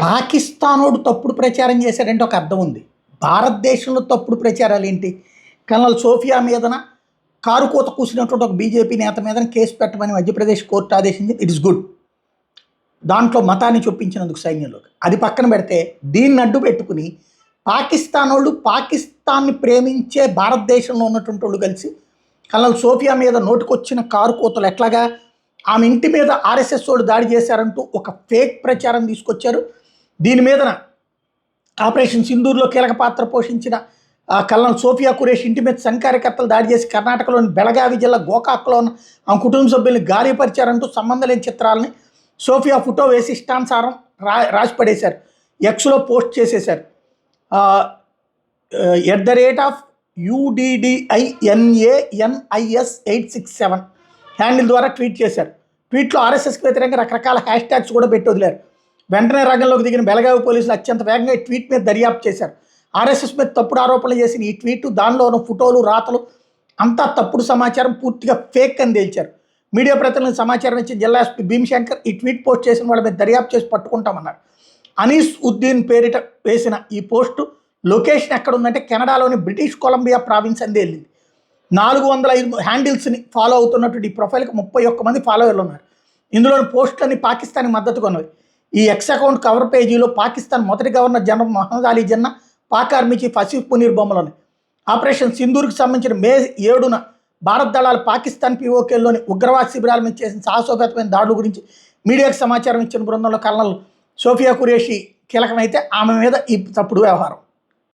పాకిస్తానోడు తప్పుడు ప్రచారం చేశాడంటే ఒక అర్థం ఉంది. భారతదేశంలో తప్పుడు ప్రచారాలు ఏంటి? కల్నల్ సోఫియా మీదన కారు కూత కూసినటువంటి ఒక బీజేపీ నేత మీదన కేసు పెట్టమని మధ్యప్రదేశ్ కోర్టు ఆదేశించింది. It is good. దాంట్లో మతాన్ని చొప్పించినందుకు సైన్యంలోకి. అది పక్కన పెడితే దీన్ని అడ్డు పెట్టుకుని పాకిస్తాన్ వాళ్ళు, పాకిస్తాన్ని ప్రేమించే భారతదేశంలో ఉన్నటువంటి వాళ్ళు కలిసి కల్నల్ సోఫియా మీద నోటికొచ్చిన కారు కూతలు ఎట్లాగా ఆమె ఇంటి మీద ఆర్ఎస్ఎస్ వాళ్ళు దాడి చేశారంటూ ఒక ఫేక్ ప్రచారం తీసుకొచ్చారు. దీని మీదన ఆపరేషన్ సింధూర్లో కీలక పాత్ర పోషించిన కల్నల్ సోఫియా ఖురేషి ఇంటి మీద సంఘ కార్యకర్తలు దాడి చేసి కర్ణాటకలోని బెళగావి జిల్లా గోకాక్లో ఉన్న ఆ కుటుంబ సభ్యుల్ని గాలిపరిచారంటూ సంబంధం లేని చిత్రాలని సోఫియా ఫోటో వేసి ఇష్టానుసారం రాసి పడేశారు. ఎక్స్లో పోస్ట్ చేసేశారు. @UDDINANIS867 హ్యాండిల్ ద్వారా ట్వీట్ చేశారు. ట్వీట్లో ఆర్ఎస్ఎస్కి వ్యతిరేకంగా రకరకాల హ్యాష్ ట్యాగ్స్ కూడా పెట్టి వదిలారు. వెంటనే రంగంలోకి దిగిన బెళగావి పోలీసులు అత్యంత వేగంగా ఈ ట్వీట్ మీద దర్యాప్తు చేశారు. ఆర్ఎస్ఎస్ మీద తప్పుడు ఆరోపణలు చేసిన ఈ ట్వీట్, దానిలో ఉన్న ఫోటోలు, రాతలు అంతా తప్పుడు సమాచారం, పూర్తిగా ఫేక్ అని తేల్చారు. మీడియా ప్రతినిధులకు సమాచారం ఇచ్చిన జిల్లా ఎస్పీ భీమశంకర్ ఈ ట్వీట్ పోస్ట్ చేసిన వాళ్ళ మీద దర్యాప్తు చేసి పట్టుకుంటామన్నారు. అనీస్ ఉద్దీన్ పేరిట వేసిన ఈ పోస్టు లొకేషన్ ఎక్కడ ఉందంటే కెనడాలోని బ్రిటిష్ కొలంబియా ప్రావిన్స్ అని తేలింది. 405 హ్యాండిల్స్ని ఫాలో అవుతున్నటువంటి ఈ ప్రొఫైల్కి 31 మంది ఫాలోవర్లు ఉన్నారు. ఇందులోని పోస్టులన్నీ పాకిస్తాన్కి మద్దతుగా ఉన్నవి. ఈ ఎక్స్ అకౌంట్ కవర్ పేజీలో పాకిస్తాన్ మొదటి governor general Mohammed Ali Jinnah, Pak army chief Asif Munir బొమ్మలోని ఆపరేషన్ సింధూర్కి సంబంధించిన మే 7న భారత దళాలు పాకిస్తాన్ పీఓకేల్లోని ఉగ్రవాద శిబిరాల మీద చేసిన సాహసోపేతమైన దాడుల గురించి మీడియాకు సమాచారం ఇచ్చిన బృందంలో కల్నల్ సోఫియా ఖురేషి కీలకమైతే ఆమె మీద ఈ తప్పుడు వ్యవహారం.